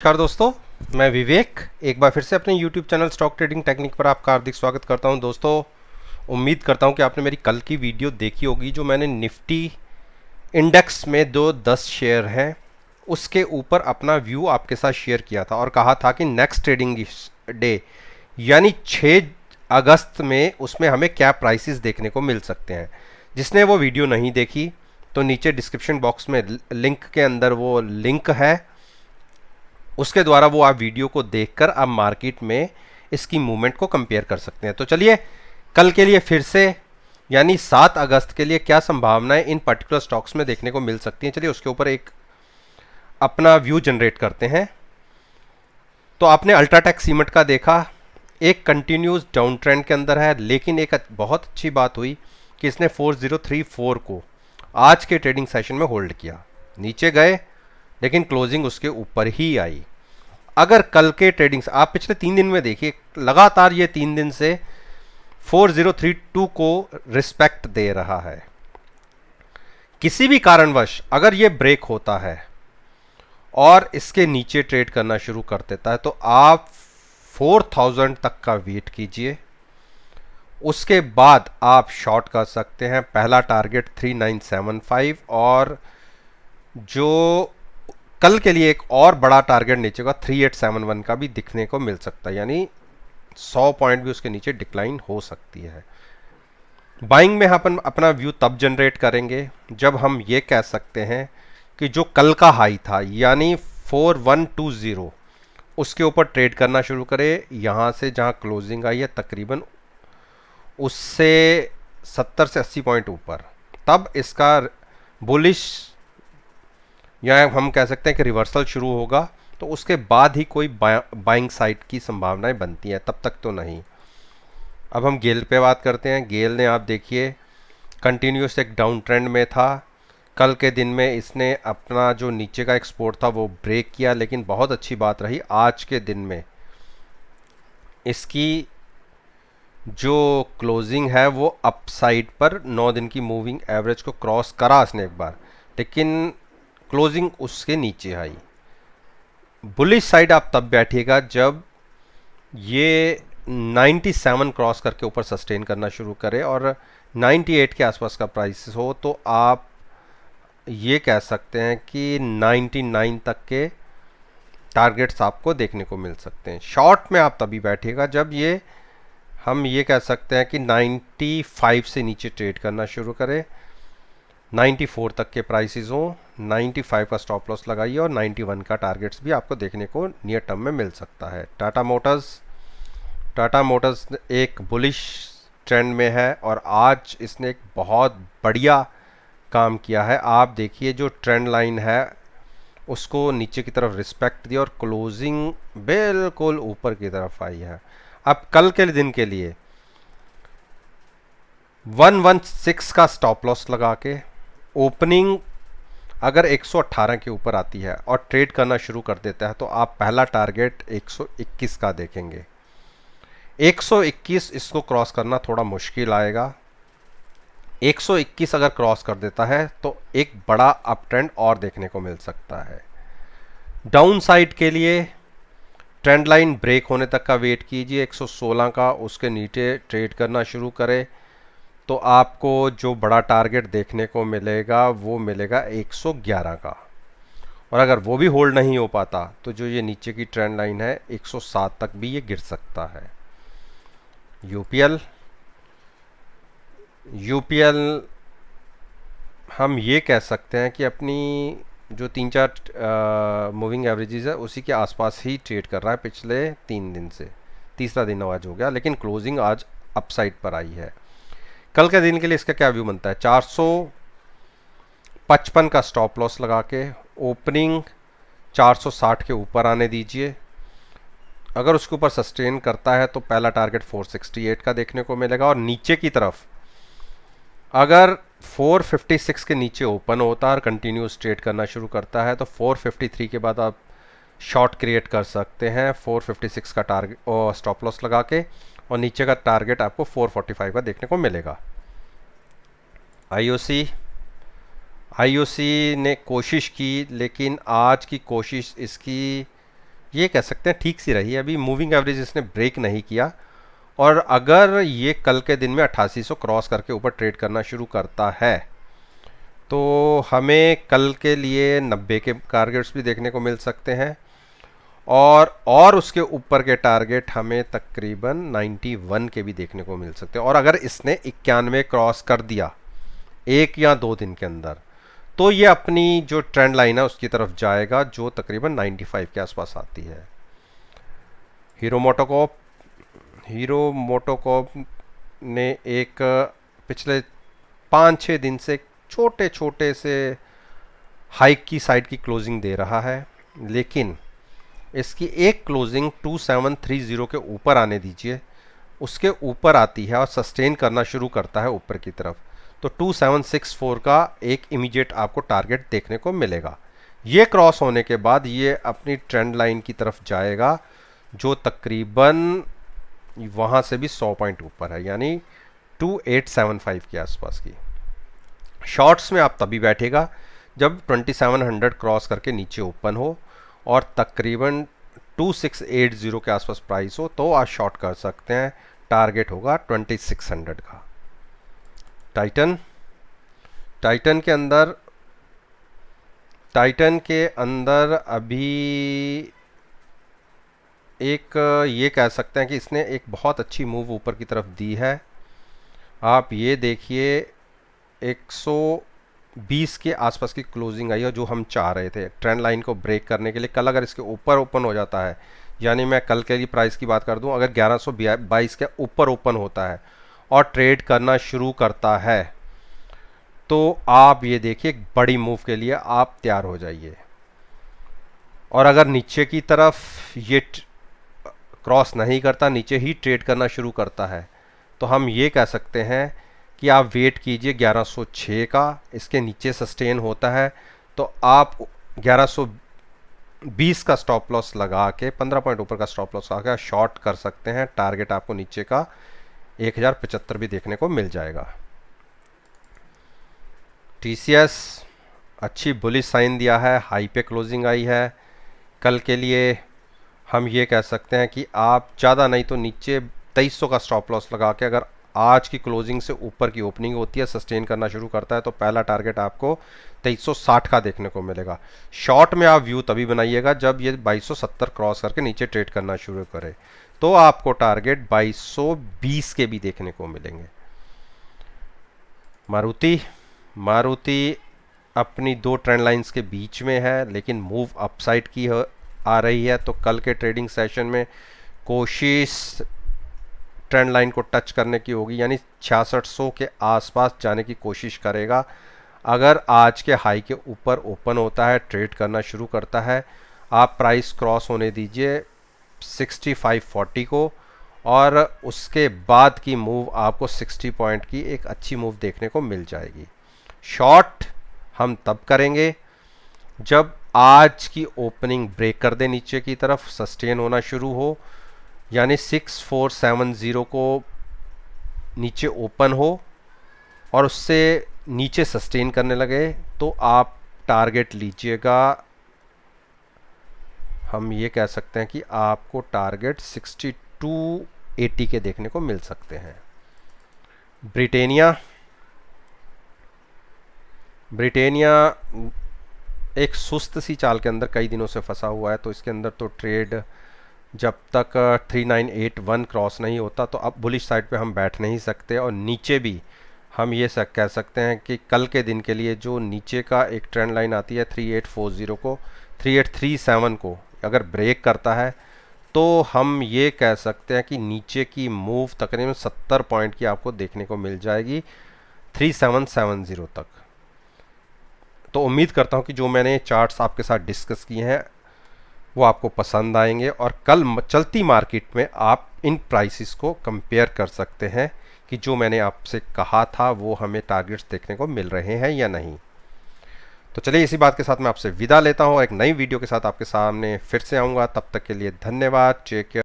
नमस्कार दोस्तों, मैं विवेक एक बार फिर से अपने YouTube channel stock trading technique पर आपका हार्दिक स्वागत करता हूं। दोस्तों, उम्मीद करता हूं कि आपने मेरी कल की वीडियो देखी होगी जो मैंने निफ्टी इंडेक्स में दो 10 शेयर हैं उसके ऊपर अपना व्यू आपके साथ शेयर किया था और कहा था कि नेक्स्ट ट्रेडिंग डे यानी 6 अगस्त में उसमें हमें क्या प्राइसेस देखने को मिल सकते हैं। जिसने वो वीडियो नहीं देखी तो नीचे डिस्क्रिप्शन बॉक्स में लिंक के अंदर वो लिंक है, उसके द्वारा वो आप वीडियो को देखकर आप मार्केट में इसकी मूवमेंट को कंपेयर कर सकते हैं। तो चलिए कल के लिए फिर से यानी 7 अगस्त के लिए क्या संभावनाएं इन पर्टिकुलर स्टॉक्स में देखने को मिल सकती हैं, चलिए उसके ऊपर एक अपना व्यू जनरेट करते हैं। तो आपने अल्ट्राटेक सीमेंट का देखा, एक कंटिन्यूस डाउन ट्रेंड के अंदर है, लेकिन एक बहुत अच्छी बात हुई कि इसने 4034 को आज के ट्रेडिंग सेशन में होल्ड किया। नीचे गए लेकिन क्लोजिंग उसके ऊपर ही आई। अगर कल के ट्रेडिंग आप पिछले 3 दिन में देखिए, लगातार ये 3 दिन से 4032 को रिस्पेक्ट दे रहा है। किसी भी कारणवश अगर ये ब्रेक होता है और इसके नीचे ट्रेड करना शुरू कर देता है तो आप 4000 तक का वेट कीजिए, उसके बाद आप शॉर्ट कर सकते हैं। पहला टारगेट 3975 और जो कल के लिए एक और बड़ा टारगेट नीचे का 3871 का भी दिखने को मिल सकता है, यानी 100 पॉइंट भी उसके नीचे डिक्लाइन हो सकती है। बाइंग में अपन अपना व्यू तब जनरेट करेंगे जब हम ये कह सकते हैं कि जो कल का हाई था यानी 4120 उसके ऊपर ट्रेड करना शुरू करे। यहाँ से जहाँ क्लोजिंग आई है तकरीबन उससे 70 से 80 पॉइंट ऊपर, तब इसका बुलिश या हम कह सकते हैं कि रिवर्सल शुरू होगा। तो उसके बाद ही कोई बाइंग साइड की संभावनाएं बनती हैं, तब तक तो नहीं। अब हम गेल पे बात करते हैं। गेल ने आप देखिए कंटिन्यूस एक डाउन ट्रेंड में था। कल के दिन में इसने अपना जो नीचे का एक्सपोर्ट था वो ब्रेक किया, लेकिन बहुत अच्छी बात रही आज के दिन में इसकी जो क्लोजिंग है वो अपसाइड पर 9 दिन की मूविंग एवरेज को क्रॉस करा इसने एक बार, लेकिन क्लोजिंग उसके नीचे आई। बुलिश साइड आप तब बैठिएगा जब ये 97 क्रॉस करके ऊपर सस्टेन करना शुरू करे और 98 के आसपास का प्राइस हो, तो आप ये कह सकते हैं कि 99 तक के टारगेट्स आपको देखने को मिल सकते हैं। शॉर्ट में आप तभी बैठिएगा जब ये हम ये कह सकते हैं कि 95 से नीचे ट्रेड करना शुरू करे, 94 तक के प्राइसेस हो, 95 का स्टॉप लॉस लगाइए और 91 का टारगेट्स भी आपको देखने को नियर टर्म में मिल सकता है। टाटा मोटर्स एक बुलिश ट्रेंड में है और आज इसने एक बहुत बढ़िया काम किया है। आप देखिए जो ट्रेंड लाइन है उसको नीचे की तरफ रिस्पेक्ट दिया और क्लोजिंग बिल्कुल ऊपर की तरफ आई है। अब कल के दिन के लिए 116 का स्टॉप लॉस लगा के ओपनिंग अगर 118 के ऊपर आती है और ट्रेड करना शुरू कर देता है तो आप पहला टारगेट 121 का देखेंगे। 121 इसको क्रॉस करना थोड़ा मुश्किल आएगा। 121 अगर क्रॉस कर देता है तो एक बड़ा अप ट्रेंड और देखने को मिल सकता है। डाउन साइड के लिए ट्रेंड लाइन ब्रेक होने तक का वेट कीजिए, 116 का उसके नीचे ट्रेड करना शुरू करे तो आपको जो बड़ा टारगेट देखने को मिलेगा वो मिलेगा 111 का। और अगर वो भी होल्ड नहीं हो पाता तो जो ये नीचे की ट्रेंड लाइन है 107 तक भी ये गिर सकता है। यूपीएल हम ये कह सकते हैं कि अपनी जो 3-4 मूविंग एवरेजेस है उसी के आसपास ही ट्रेड कर रहा है पिछले 3 दिन से। तीसरा दिन आज हो गया, लेकिन क्लोजिंग आज अपसाइड पर आई है। कल के दिन के लिए इसका क्या व्यू बनता है? 455 का स्टॉप लॉस लगा के ओपनिंग 460 के ऊपर आने दीजिए। अगर उसके ऊपर सस्टेन करता है तो पहला टारगेट 468 का देखने को मिलेगा और नीचे की तरफ अगर 456 के नीचे ओपन होता है और कंटिन्यूस ट्रेड करना शुरू करता है तो 453 के बाद आप शॉर्ट क्रिएट कर सकते हैं 456 का टारगेट और स्टॉप लॉस लगा के, और नीचे का टारगेट आपको 445 का देखने को मिलेगा। आईओसी ने कोशिश की, लेकिन आज की कोशिश इसकी ये कह सकते हैं ठीक सी रही है, अभी मूविंग एवरेज इसने ब्रेक नहीं किया। और अगर ये कल के दिन में 8800 क्रॉस करके ऊपर ट्रेड करना शुरू करता है तो हमें कल के लिए 90 के टारगेट्स भी देखने को मिल सकते हैं, और उसके ऊपर के टारगेट हमें तकरीबन 91 के भी देखने को मिल सकते हैं। और अगर इसने 91 क्रॉस कर दिया 1 या 2 दिन के अंदर तो ये अपनी जो ट्रेंड लाइन है उसकी तरफ जाएगा, जो तकरीबन 95 के आसपास आती है। हीरो मोटोकॉर्प ने एक पिछले 5-6 दिन से छोटे छोटे से हाइक की साइड की क्लोजिंग दे रहा है, लेकिन इसकी एक क्लोजिंग 2730 के ऊपर आने दीजिए, उसके ऊपर आती है और सस्टेन करना शुरू करता है ऊपर की तरफ, तो 2764 का एक इमीडिएट आपको टारगेट देखने को मिलेगा। ये क्रॉस होने के बाद ये अपनी ट्रेंड लाइन की तरफ जाएगा, जो तकरीबन वहाँ से भी 100 पॉइंट ऊपर है, यानी 2875 के आसपास की। शॉर्ट्स में आप तभी बैठेगा जब 2700 क्रॉस करके नीचे ओपन हो और तकरीबन 2680 के आसपास प्राइस हो, तो आप शॉर्ट कर सकते हैं। टारगेट होगा 2600 का। टाइटन के अंदर अभी एक ये कह सकते हैं कि इसने एक बहुत अच्छी मूव ऊपर की तरफ दी है। आप ये देखिए 120 के आसपास की क्लोजिंग आई है, जो हम चाह रहे थे ट्रेंड लाइन को ब्रेक करने के लिए। कल अगर इसके ऊपर ओपन हो जाता है, यानी मैं कल के लिए प्राइस की बात कर दूं, अगर 1122 के ऊपर ओपन होता है और ट्रेड करना शुरू करता है तो आप ये देखिए एक बड़ी मूव के लिए आप तैयार हो जाइए। और अगर नीचे की तरफ ये क्रॉस नहीं करता, नीचे ही ट्रेड करना शुरू करता है, तो हम ये कह सकते हैं कि आप वेट कीजिए 1106 का, इसके नीचे सस्टेन होता है तो आप 1120 का स्टॉप लॉस लगा के 15 पॉइंट ऊपर का स्टॉप लॉस लगा के शॉर्ट कर सकते हैं। टारगेट आपको नीचे का 1075 भी देखने को मिल जाएगा। TCS अच्छी बुलिश साइन दिया है, हाई पे क्लोजिंग आई है। कल के लिए हम ये कह सकते हैं कि आप ज़्यादा नहीं तो नीचे 2300 का स्टॉप लॉस लगा के अगर आज की क्लोजिंग से ऊपर की ओपनिंग होती है, सस्टेन करना शुरू करता है, तो पहला टारगेट आपको 2360 का देखने को मिलेगा। शॉर्ट में आप व्यू तभी बनाइएगा जब ये 2270 क्रॉस करके नीचे ट्रेड करना शुरू करे, तो आपको टारगेट 2220 के भी देखने को मिलेंगे। मारुति अपनी 2 ट्रेंड लाइंस के बीच में है, लेकिन मूव अपसाइड की आ रही है, तो कल के ट्रेडिंग सेशन में कोशिश ट्रेंड लाइन को टच करने की होगी, यानी 6600 के आसपास जाने की कोशिश करेगा। अगर आज के हाई के ऊपर ओपन होता है, ट्रेड करना शुरू करता है, आप प्राइस क्रॉस होने दीजिए 6540 को, और उसके बाद की मूव आपको 60 पॉइंट की एक अच्छी मूव देखने को मिल जाएगी। शॉर्ट हम तब करेंगे जब आज की ओपनिंग ब्रेक कर दे नीचे की तरफ, सस्टेन होना शुरू हो, यानी 6470 को नीचे ओपन हो और उससे नीचे सस्टेन करने लगे, तो आप टारगेट लीजिएगा। हम ये कह सकते हैं कि आपको टारगेट 6280 के देखने को मिल सकते हैं। ब्रिटेनिया एक सुस्त सी चाल के अंदर कई दिनों से फंसा हुआ है, तो इसके अंदर तो ट्रेड जब तक 3981 क्रॉस नहीं होता तो अब बुलिश साइड पे हम बैठ नहीं सकते। और नीचे भी हम ये कह सकते हैं कि कल के दिन के लिए जो नीचे का एक ट्रेंड लाइन आती है 3840 को, 3837 को अगर ब्रेक करता है तो हम ये कह सकते हैं कि नीचे की मूव तकरीबन 70 पॉइंट की आपको देखने को मिल जाएगी 3770 तक। तो उम्मीद करता हूँ कि जो मैंने चार्ट्स आपके साथ डिस्कस किए हैं वो आपको पसंद आएंगे, और कल चलती मार्केट में आप इन प्राइसेस को कंपेयर कर सकते हैं कि जो मैंने आपसे कहा था वो हमें टारगेट्स देखने को मिल रहे हैं या नहीं। तो चलिए इसी बात के साथ मैं आपसे विदा लेता हूँ, एक नई वीडियो के साथ आपके सामने फिर से आऊँगा। तब तक के लिए धन्यवाद। Take care.